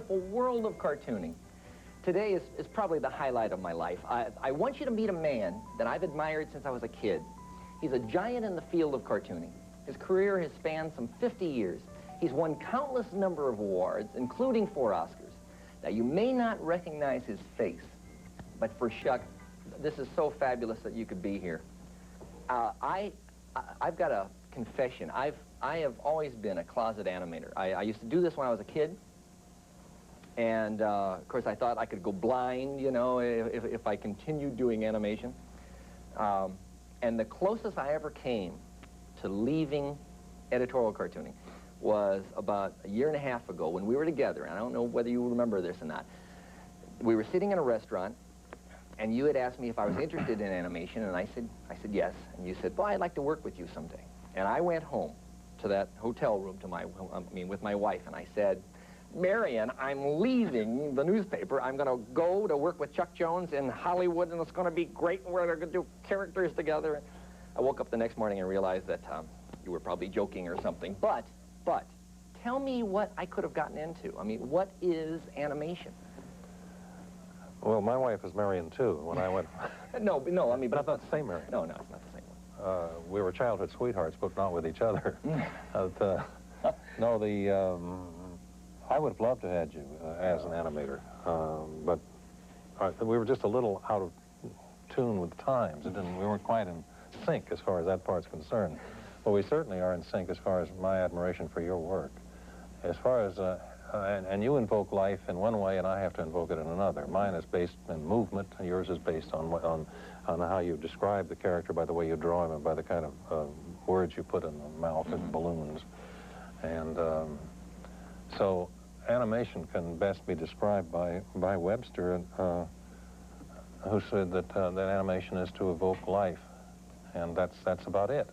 wonderful world of cartooning. Today is probably the highlight of my life. I want you to meet a man that I've admired since I was a kid. He's a giant in the field of cartooning. His career has spanned some 50 years. He's won countless number of awards, including 4 Oscars. Now, you may not recognize his face, but for Shuck, this is so fabulous that you could be here. I've got a confession. I have always been a closet animator. I used to do this when I was a kid, and of course I thought I could go blind, you know, if I continued doing animation. And the closest I ever came to leaving editorial cartooning was about a year and a half ago when we were together, and I don't know whether you remember this or not. We were sitting in a restaurant, and you had asked me if I was interested in animation, and I said yes, and you said, "Boy, I'd like to work with you someday." And I went home to that hotel room with my wife, and I said, "Marion, I'm leaving the newspaper. I'm going to go to work with Chuck Jones in Hollywood, and it's going to be great, and we're going to do characters together." And I woke up the next morning and realized that you were probably joking or something. But tell me what I could have gotten into. I mean, what is animation? Well, my wife is Marion, too, when I went... No, I mean... But not the same Marion. No, it's not the same one. We were childhood sweethearts, but not with each other. I would have loved to have had you as an animator, but we were just a little out of tune with the times. We weren't quite in sync as far as that part's concerned. But we certainly are in sync as far as my admiration for your work. As far as, and you invoke life in one way, and I have to invoke it in another. Mine is based in movement, and yours is based on how you describe the character by the way you draw him and by the kind of words you put in the mouth and balloons. And so animation can best be described by Webster, who said that animation is to evoke life, and that's about it.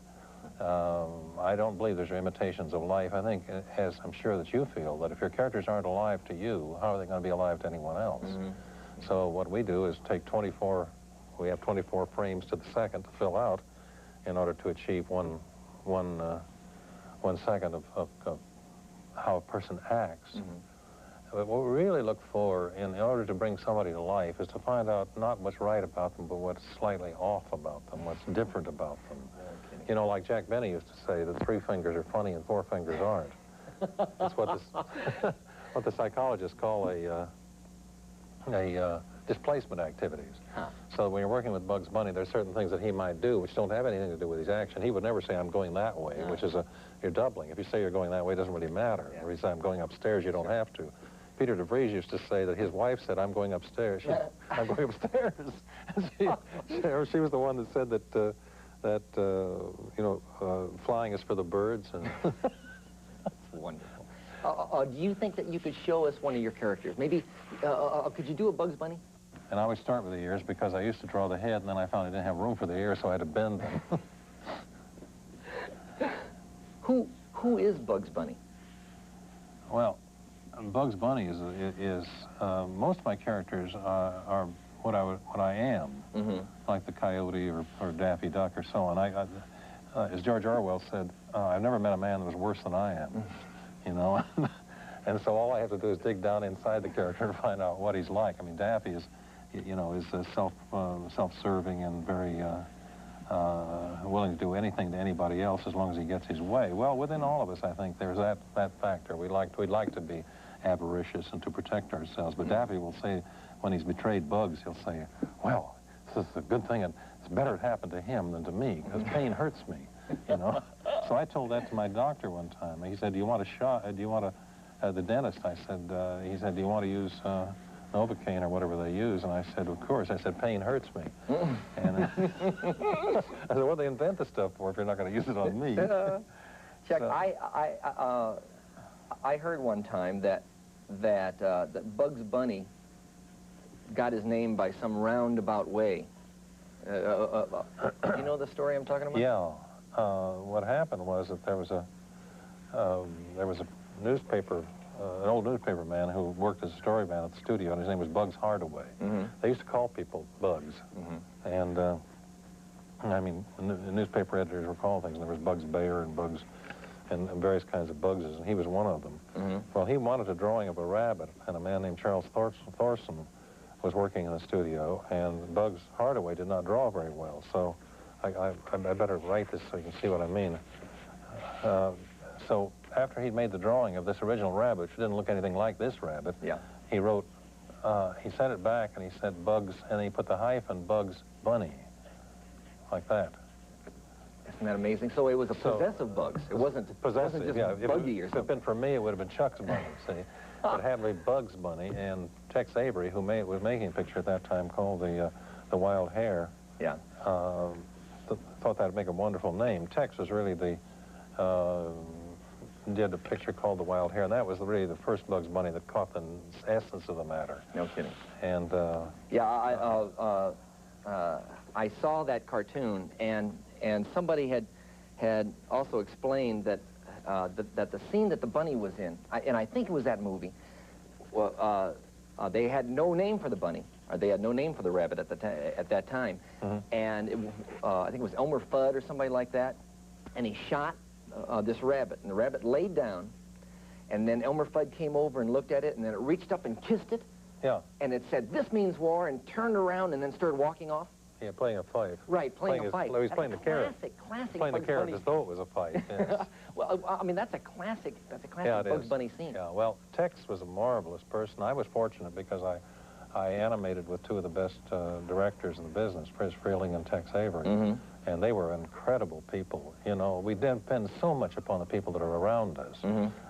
I don't believe there's imitations of life. I think, as I'm sure that you feel, that if your characters aren't alive to you, how are they going to be alive to anyone else? So what we do is take we have 24 frames to the second to fill out in order to achieve one second of how a person acts. But what we really look for in order to bring somebody to life is to find out not what's right about them, but what's slightly off about them, what's different about them. You know, like Jack Benny used to say, that 3 fingers are funny and 4 fingers aren't. That's what what the psychologists call displacement activities. So when you're working with Bugs Bunny, there's certain things that he might do which don't have anything to do with his action. He would never say, "I'm going that way," which is you're doubling. If you say you're going that way, it doesn't really matter. Or you say, "I'm going upstairs," you don't have to. Peter DeVries used to say that his wife said, "I'm going upstairs." I'm going upstairs. She was the one that said that flying is for the birds. And That's wonderful. Do you think that you could show us one of your characters? Maybe, could you do a Bugs Bunny? And I always start with the ears because I used to draw the head, and then I found I didn't have room for the ears, so I had to bend them. Who is Bugs Bunny? Well, Bugs Bunny is most of my characters are what I am, like the Coyote or Daffy Duck or so on. As George Orwell said, I've never met a man that was worse than I am, you know. And so all I have to do is dig down inside the character and find out what he's like. I mean, Daffy is self-serving and very willing to do anything to anybody else as long as he gets his way. Well, within all of us, I think there's that factor. We'd like to be avaricious and to protect ourselves. But Daffy will say, when he's betrayed Bugs, he'll say, "Well, this is a good thing, and it's better it happened to him than to me, because pain hurts me," you know. So I told that to my doctor one time. He said, "Do you want a shot? Do you want the dentist?" I said, he said, "Do you want to use Novocaine or whatever they use?" And I said, "Of course." I said, "Pain hurts me." And I said, "What do they invent the stuff for if you're not going to use it on me?" Chuck, I heard one time that Bugs Bunny got his name by some roundabout way. You know the story I'm talking about? Yeah. What happened was that there was a newspaper, an old newspaper man who worked as a story man at the studio, and his name was Bugs Hardaway. They used to call people Bugs. And, I mean, the newspaper editors were called things, and there was Bugs Bayer and Bugs and various kinds of Bugses, and he was one of them. Well, he wanted a drawing of a rabbit, and a man named Charles Thorson was working in the studio, and Bugs Hardaway did not draw very well, so I better write this so you can see what I mean. So after he'd made the drawing of this original rabbit, which didn't look anything like this rabbit, he wrote, he sent it back and he said Bugs, and he put the hyphen Bugs Bunny, like that. Isn't that amazing? So it was a possessive Bugs. It wasn't possessive. Just yeah, Buggy or something. If it had been for me, it would have been Chuck's Bunny. See, it had to be Bugs Bunny, and Tex Avery, who was making a picture at that time called the Wild Hare. Yeah. Thought that'd make a wonderful name. Tex was really did a picture called The Wild Hare, and that was really the first Bugs Bunny that caught the essence of the matter. No kidding. And yeah, I saw that cartoon, and somebody had also explained that that the scene that the bunny was in, and I think it was that movie, well, they had no name for the bunny, or they had no name for the rabbit at that time, and I think it was Elmer Fudd or somebody like that, and he shot this rabbit, and the rabbit laid down, and then Elmer Fudd came over and looked at it, and then it reached up and kissed it, and it said, "This means war," and turned around and then started walking off. Yeah, playing a fight. Right, playing a fight. He was playing the carrot. Classic playing the Bugs carrot Bunny. as though it was a fight. Yes. Well, I mean, that's a classic Yeah, Bugs Bunny scene. Yeah, well, Tex was a marvelous person. I was fortunate because I animated with two of the best directors in the business, Friz Freleng and Tex Avery, and they were incredible people. You know, we depend so much upon the people that are around us.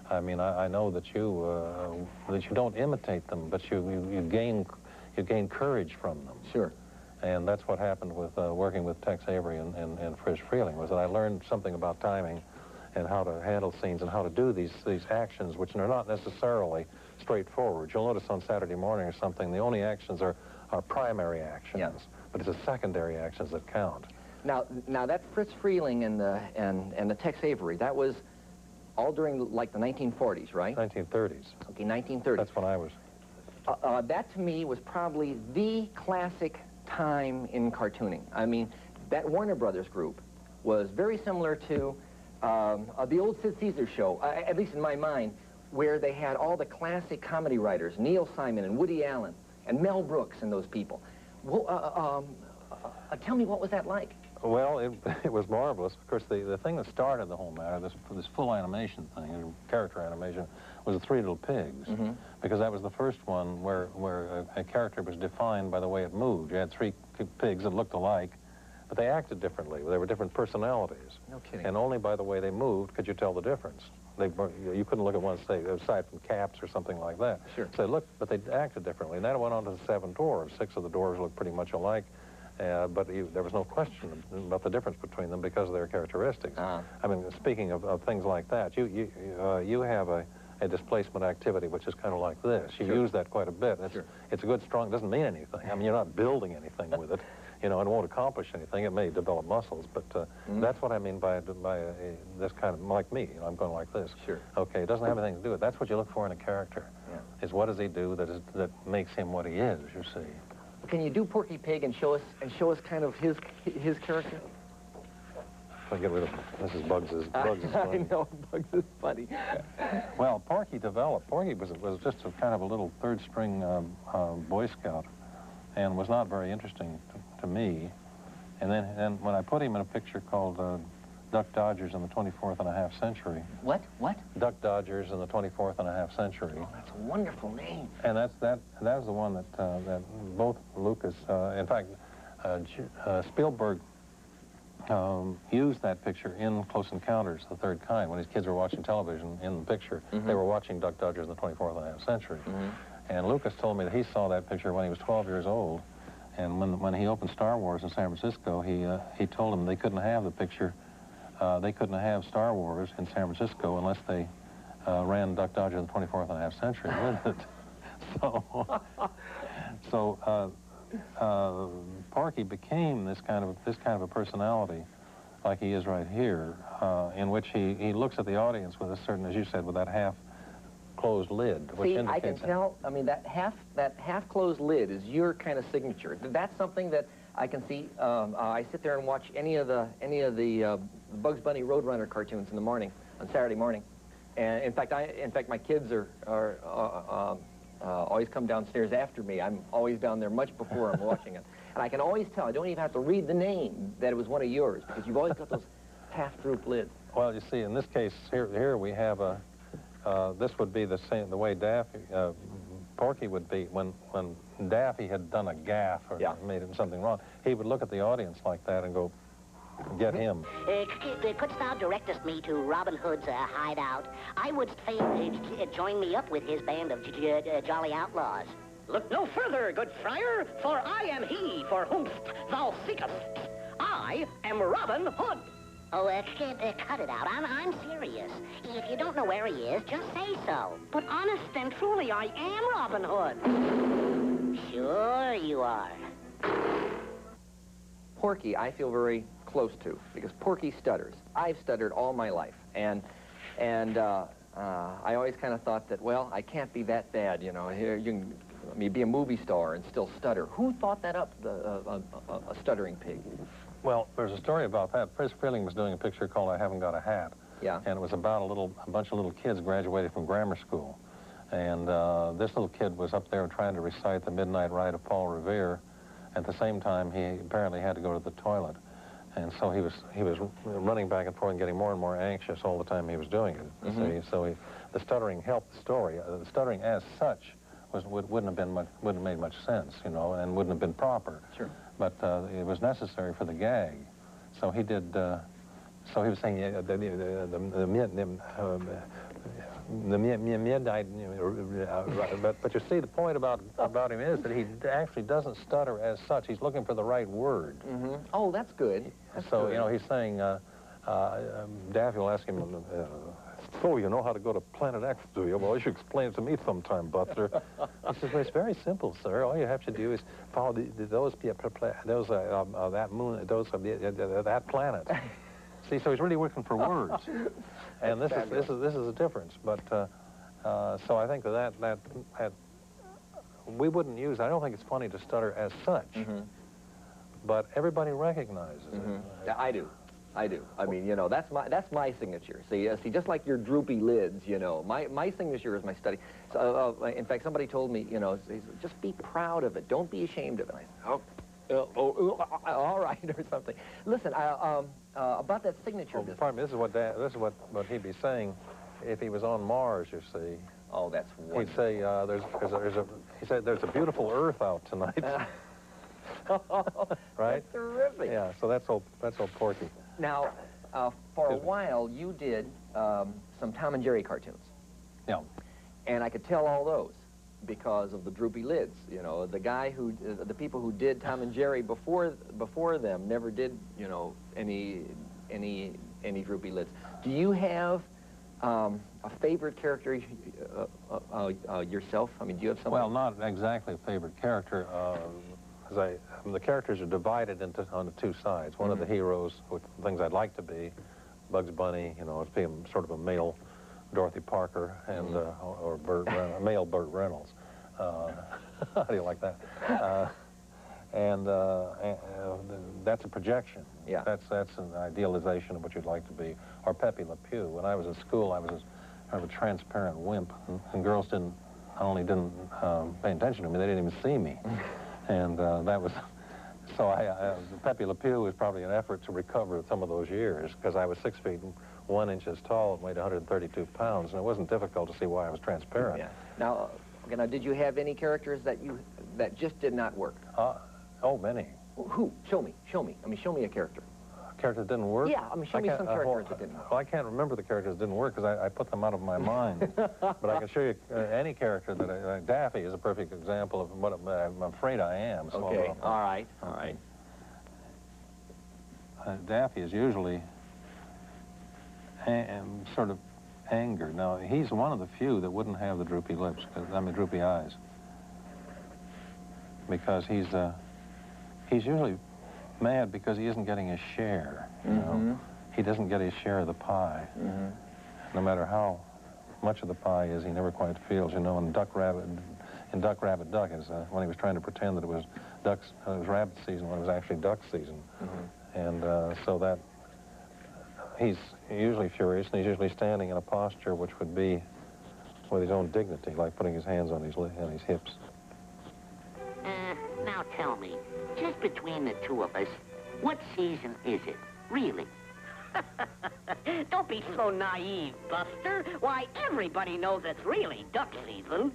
I mean, I know that you don't imitate them, but you gain courage from them. Sure. And that's what happened with working with Tex Avery and Friz Freleng, was that I learned something about timing and how to handle scenes and how to do these actions, which are not necessarily straightforward. You'll notice on Saturday morning or something, the only actions are primary actions, but it's the secondary actions that count. Now that Friz Freleng and the Tex Avery, that was all during like the 1940s, right? 1930s. Okay, 1930s. That's when I was. That to me was probably the classic time in cartooning. I mean, that Warner Brothers group was very similar to the old Sid Caesar show, at least in my mind, where they had all the classic comedy writers, Neil Simon and Woody Allen and Mel Brooks and those people. Well, tell me, what was that like? Well, it was marvelous. Of course, the thing that started the whole matter, this full animation thing, character animation, was the Three Little Pigs, because that was the first one where a character was defined by the way it moved. You had three pigs that looked alike, but they acted differently. They were different personalities. No kidding. And only by the way they moved could you tell the difference. You couldn't look at one, say, aside from Caps or something like that. Sure. So they looked, but they acted differently. And then it went on to the Seven Dwarfs. 6 of the dwarves looked pretty much alike. But there was no question about the difference between them because of their characteristics. I mean, speaking of things like that, you have a displacement activity which is kind of like this. You use that quite a bit. It's a good, strong, it doesn't mean anything. I mean, you're not building anything with it. You know, it won't accomplish anything. It may develop muscles, but that's what I mean by this kind of, like me. You know, I'm going like this. Sure. Okay, it doesn't have anything to do with it. That's what you look for in a character. Is what does he do that makes him what he is, you see. Can you do Porky Pig and show us kind of his character? I'll get rid of this is Bugs' funny. I know, Bugs is funny. Well, Porky developed. Porky was just a kind of a little third-string Boy Scout, and was not very interesting to me. And then when I put him in a picture called Duck Dodgers in the 24th and a half century. What? Duck Dodgers in the 24th and a half century. Oh, that's a wonderful name. And that was the one that both Lucas, in fact, Spielberg used that picture in Close Encounters, the Third Kind, when his kids were watching television in the picture. They were watching Duck Dodgers in the 24th and a half century. And Lucas told me that he saw that picture when he was 12 years old. And when he opened Star Wars in San Francisco, he told him they couldn't have the picture. They couldn't have Star Wars in San Francisco unless they ran Duck Dodger in the 24th and a half century with it. So Porky became this kind of a personality, like he is right here, in which he looks at the audience with a certain, as you said, with that half-closed lid. Which See, I can tell. I mean, that half-closed lid is your kind of signature. That's something that I can see. I sit there and watch any of the Bugs Bunny Roadrunner cartoons in the morning, on Saturday morning. And in fact, my kids are always come downstairs after me. I'm always down there much before I'm watching it. And I can always tell, I don't even have to read the name, that it was one of yours, because you've always got those half-droop lids. Well, you see, in this case, here we have a, this would be the same, the way Daffy, Porky would be, when Daffy had done a gaffe or made something wrong, he would look at the audience like that and go, get him. Couldst thou directest me to Robin Hood's hideout? I would fain join me up with his band of jolly outlaws. Look no further, good friar, for I am he for whom thou seekest. I am Robin Hood. Oh, cut it out. I'm serious. If you don't know where he is, just say so. But honest and truly, I am Robin Hood. Sure you are. Porky, I feel very close to, because Porky stutters. I've stuttered all my life, and I always kind of thought that, well, I can't be that bad, you know. Here you can be a movie star and still stutter. Who thought that up, a stuttering pig? Well, there's a story about that. Chris Freeling was doing a picture called I Haven't Got a Hat. Yeah. And it was about a bunch of little kids graduated from grammar school. And this little kid was up there trying to recite the Midnight Ride of Paul Revere. At the same time, he apparently had to go to the toilet. And so he was running back and forth and getting more and more anxious all the time he was doing it. Mm-hmm. So the stuttering helped the story. The stuttering as such wouldn't have made much sense, you know, and wouldn't have been proper. Sure. But it was necessary for the gag. So he did. So he was saying the midnight. But you see, the point about him is that he actually doesn't stutter as such. He's looking for the right word. Mm-hmm. Oh, that's good. So you know, he's saying. Daffy will ask him, so you know how to go to Planet X, do you? Well, you should explain it to me sometime, Buster. He says, well, it's very simple, sir. All you that planet. See, so he's really working for words, and this is a difference. But so I think that we wouldn't use. I don't think it's funny to stutter as such, but everybody recognizes it. I do. I mean, you know, that's my signature. See, just like your droopy lids, you know, my signature is my study. So, in fact, somebody told me, you know, just be proud of it. Don't be ashamed of it. And I said, all right, or something. Listen, about that signature business. Pardon me. This is what he'd be saying if he was on Mars. You see. Oh, that's wonderful. He'd say, he said, there's a beautiful Earth out tonight. Right? That's terrific. Yeah. So that's all Porky. Now, for a while, you did some Tom and Jerry cartoons. Yeah. And I could tell all those because of the droopy lids. You know, the people who did Tom and Jerry before them never did, you know, any droopy lids. Do you have a favorite character yourself? I mean, do you have something? Well, not exactly a favorite character. The characters are divided onto two sides. One of the heroes, with things I'd like to be, Bugs Bunny, you know, it's being sort of a male Dorothy Parker and or a male Burt Reynolds. How do you like that? And that's a projection. Yeah. That's an idealization of what you'd like to be. Or Pepe Le Pew. When I was in school, I was kind of a transparent wimp, and girls not only didn't pay attention to me, they didn't even see me. And that was, so Pepe Le Pew was probably an effort to recover some of those years, because I was 6 feet 1 inch tall and weighed 132 pounds, and it wasn't difficult to see why I was transparent. Yeah. Now, did you have any characters that just did not work? Oh, many. Who? Show me. I mean, show me a character. A character that didn't work? Yeah, I mean, show me some characters that didn't work. Well, I can't remember the characters that didn't work because I put them out of my mind. But I can show you any character that Daffy is a perfect example of what I'm afraid I am. So okay, all right. Daffy is usually sort of angered. Now, he's one of the few that wouldn't have the droopy lips, droopy eyes. Because he's usually mad because he isn't getting his share, you know. He doesn't get his share of the pie. No matter how much of the pie is, he never quite feels, you know. And Duck, Rabbit, Duck is when he was trying to pretend that it was rabbit season when it was actually duck season. And so that he's usually furious, and he's usually standing in a posture which would be with his own dignity, like putting his hands on his hips. Now tell me, just between the two of us, what season is it, really? Don't be so naive, Buster. Why, everybody knows it's really duck season.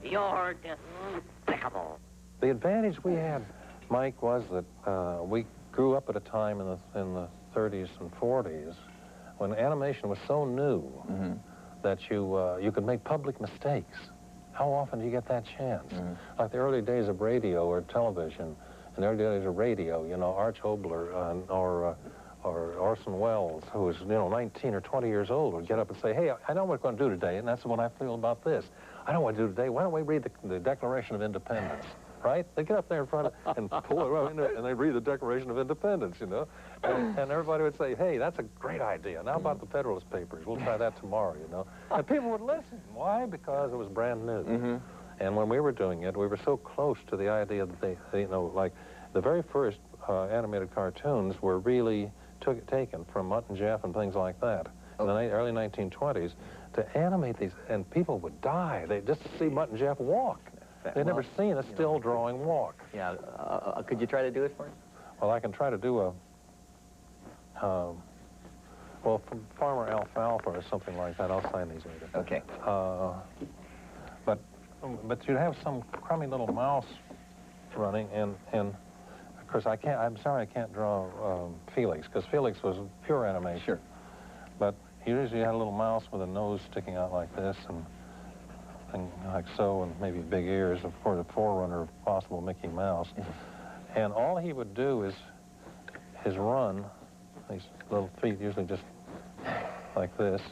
You're despicable. The advantage we had, Mike, was that we grew up at a time in the 30s and 40s when animation was so new that you could make public mistakes. How often do you get that chance? Like the early days of radio or television, in the early days of radio, you know, Arch Obler or Orson Welles, who was, 19 or 20 years old, would get up and say, hey, I know what we're going to do today, and that's what I feel about this. I know what to do today. Why don't we read the Declaration of Independence? Right? They get up there in front of and pull it around, and they read the Declaration of Independence, and everybody would say, hey, that's a great idea. Now about the Federalist Papers? We'll try that tomorrow, And people would listen. Why? Because it was brand new. And when we were doing it, we were so close to the idea that like the very first animated cartoons were really taken from Mutt and Jeff and things like that in the early 1920s to animate these, and people would die just to see Mutt and Jeff walk. They'd never seen a still drawing walk. Yeah, could you try to do it for me? Well, I can try to do well, from Farmer Alfalfa or something like that. I'll sign these later. Okay. But you'd have some crummy little mouse running, and of course I'm sorry I can't draw Felix, because Felix was pure animation. Sure. But you usually had a little mouse with a nose sticking out like this, and like so, and maybe big ears, of course, a forerunner of possible Mickey Mouse. And all he would do is run, these little feet usually just like this.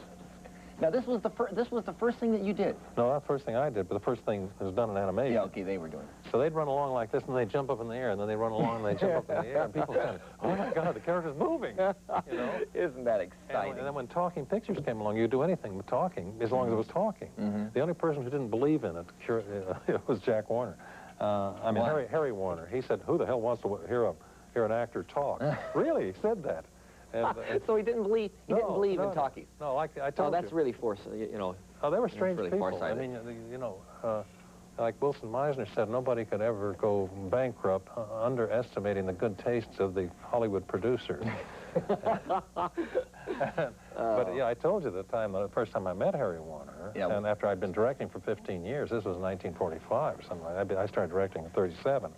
Now, this was the first thing that you did? No, not the first thing I did, but the first thing that was done in animation. Yeah, okay, they were doing it. So they'd run along like this, and they'd jump up in the air, and then they'd run along, and they'd jump up in the air, and people said, oh, my God, the character's moving, Isn't that exciting? And then when talking pictures came along, you'd do anything with talking, as long as it was talking. The only person who didn't believe in it was Jack Warner. Harry Warner. He said, who the hell wants to hear an actor talk? Really, he said that. And, so he didn't believe in talkies. No, like I told you. Oh, that's really Oh, they were strange really people. Farsighted. I mean, like Wilson Meisner said, nobody could ever go bankrupt underestimating the good tastes of the Hollywood producers. But yeah, I told you the first time I met Harry Warner, and after I'd been directing for 15 years, this was 1945 or something like that. I started directing in 37.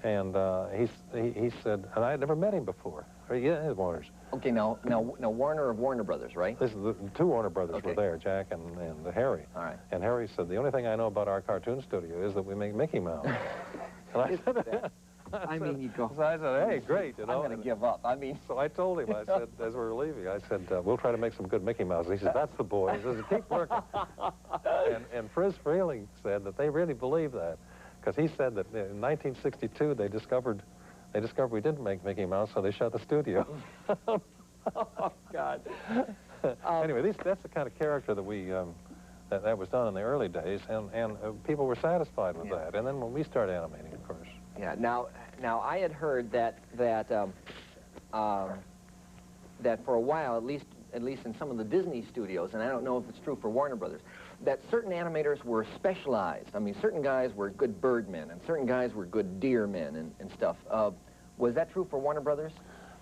And he said, and I had never met him before. Yeah, his Warners. Okay, now Warner of Warner Brothers, right? This is the two Warner Brothers were there, Jack and Harry. All right. And Harry said, the only thing I know about our cartoon studio is that we make Mickey Mouse. And I said, you go. So I said, hey, great, I'm going to give up. So I told him, I said, as we were leaving, I said, we'll try to make some good Mickey Mouse. He said, that's the boy. He says, keep working. And Friz Freleng said that they really believe that. Because he said that in 1962 they discovered we didn't make Mickey Mouse, so they shut the studio. Oh God. Anyway, that's the kind of character that we that was done in the early days, and people were satisfied with that. And then when we started animating, of course. Yeah. Now I had heard that for a while, at least in some of the Disney studios, and I don't know if it's true for Warner Brothers, that certain animators were specialized. I mean, certain guys were good birdmen, and certain guys were good deermen and stuff. Was that true for Warner Brothers?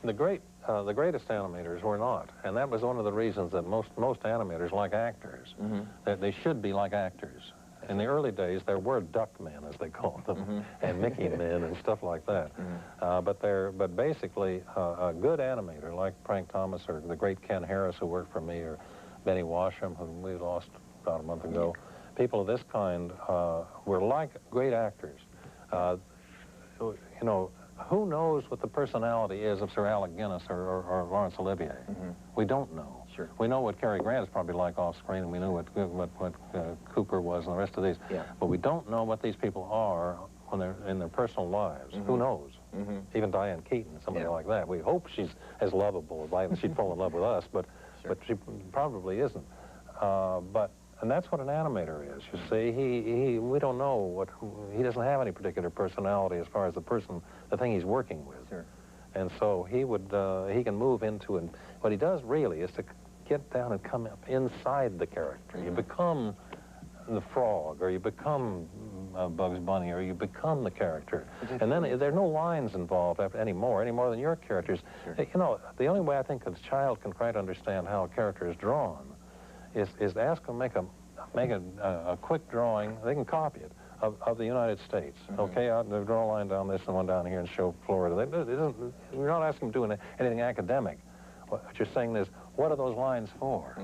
The greatest animators were not, and that was one of the reasons that most animators like actors. That they should be like actors. In the early days, there were duck men, as they called them, and Mickey men and stuff like that. But basically, a good animator like Frank Thomas or the great Ken Harris, who worked for me, or Benny Washam, whom we lost about a month ago, people of this kind were like great actors. Who knows what the personality is of Sir Alec Guinness or Laurence Olivier? We don't know. Sure. We know what Cary Grant is probably like off screen, and we know what Cooper was and the rest of these. Yeah. But we don't know what these people are when they're in their personal lives. Who knows? Even Diane Keaton, somebody like that. We hope she's as lovable as she'd fall in love with us, but but she probably isn't. And that's what an animator is, you see. We don't know he doesn't have any particular personality as far as the thing he's working with. Sure. And so he can move into it. What he does really is to get down and come up inside the character. You become the frog, or you become Bugs Bunny, or you become the character. And then there are no lines involved any more than your characters. Sure. You know, the only way I think a child can quite understand how a character is drawn is to ask them make a quick drawing. They can copy it of the United States. Okay, they draw a line down this and one down here and show Florida. You're not asking them to do anything academic. What you're saying is, what are those lines for?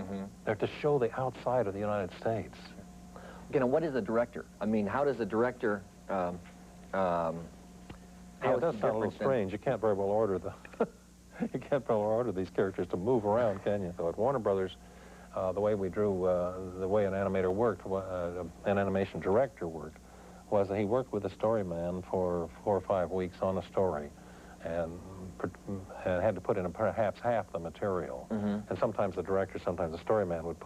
They're to show the outside of the United States. You know, what is a director? I mean, how does a director? Yeah, it does sound a little strange. You can't very well order these characters to move around, can you? So at Warner Brothers, the way we drew, the way an animator worked, an animation director worked, was that he worked with a story man for 4 or 5 weeks on a story, and had to put in perhaps half the material. And sometimes the director, sometimes the story man would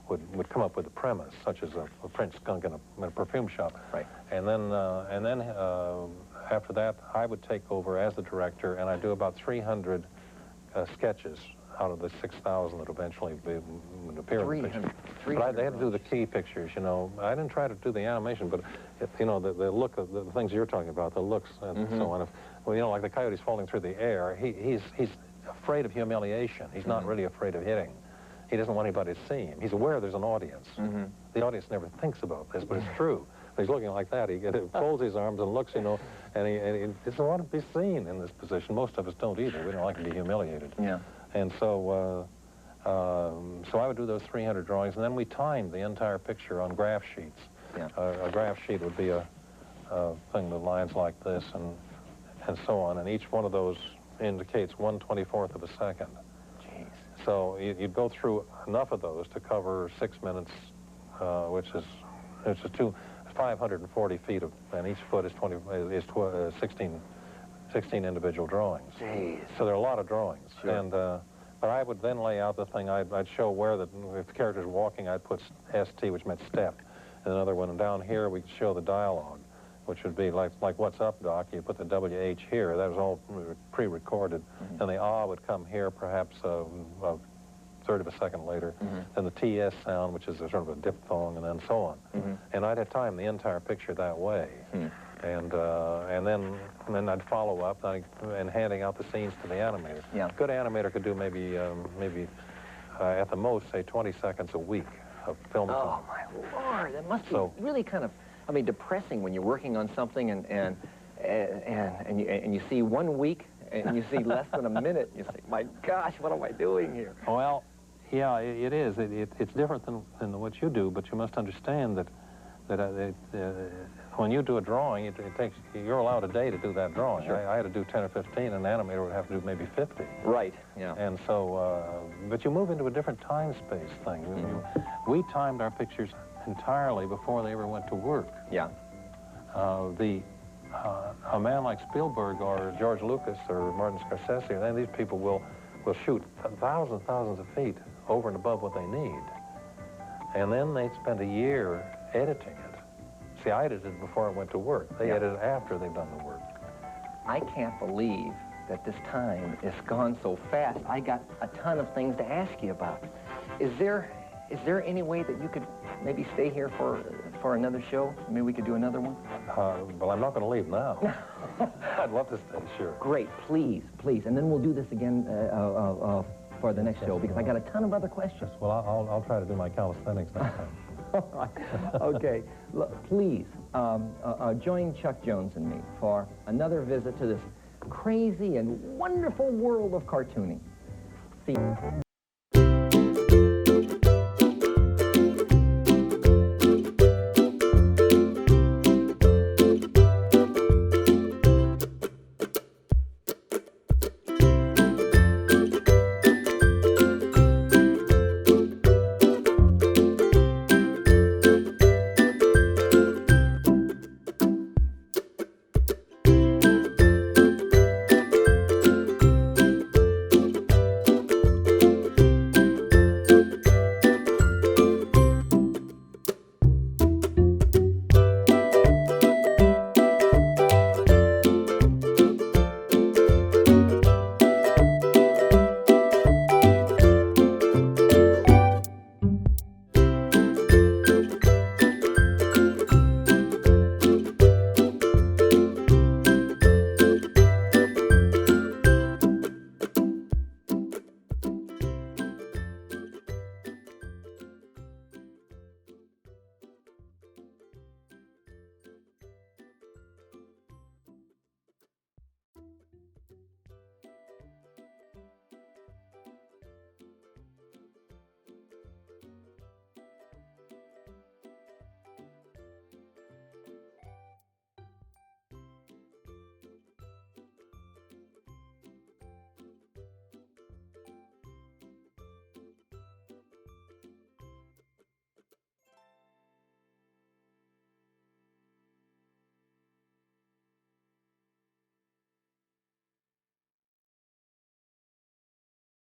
would come up with a premise, such as a French skunk in a perfume shop. Right. And then after that, I would take over as the director, and I'd do about 300 sketches out of the 6,000 that eventually would appear in the picture. But they had to do the key pictures, you know. I didn't try to do the animation, but, you know, the look of the things you're talking about, the looks and so on. Well, you know, like the Coyote's falling through the air, he's afraid of humiliation. He's not really afraid of hitting. He doesn't want anybody to see him. He's aware there's an audience. The audience never thinks about this, but it's true. He's looking like that. He folds his arms and looks, you know, and he doesn't want to be seen in this position. Most of us don't either. We don't like to be humiliated. Yeah. And so, so I would do those 300 drawings, and then we timed the entire picture on graph sheets. Yeah. A graph sheet would be a thing with lines like this, and so on, and each one of those indicates 1/24th of a second. Jeez. So you'd go through enough of those to cover 6 minutes, which is 540 feet of, and each foot is 16 individual drawings. Jeez. So there are a lot of drawings. Sure. And but I would then lay out the thing. I'd show where if the character's walking, I'd put ST, which meant step. And another one, and down here we'd show the dialogue, which would be like "What's up, Doc?" You put the WH here. That was all pre-recorded. And the ah would come here, perhaps a third of a second later. Then the TS sound, which is a sort of a diphthong, and then so on. And I'd have timed the entire picture that way. And then I'd follow up and handing out the scenes to the animator. Yeah. A good animator could do maybe at the most, say, 20 seconds a week of film. Oh my Lord! That must be really kind of, I mean, depressing when you're working on something and you see 1 week and you see less than a minute. You say, my gosh, what am I doing here? Well, yeah, it is. It's different than what you do, but you must understand that when you do a drawing, you're allowed a day to do that drawing. Sure. I had to do 10 or 15, and an animator would have to do maybe 50. Right, yeah. And so, but you move into a different time-space thing. We timed our pictures entirely before they ever went to work. Yeah. A man like Spielberg or George Lucas or Martin Scorsese, then these people will shoot thousands of feet over and above what they need. And then they spend a year editing it. See, I edited it before I went to work. They edit it after they've done the work. I can't believe that this time is gone so fast. I got a ton of things to ask you about. Is there any way that you could maybe stay here for another show? Maybe we could do another one? Well, I'm not going to leave now. I'd love to stay, sure. Great, please. And then we'll do this again for the next show, because I got a ton of other questions. Well, I'll try to do my calisthenics next time. All right. Okay. Look, please join Chuck Jones and me for another visit to this crazy and wonderful world of cartooning. See.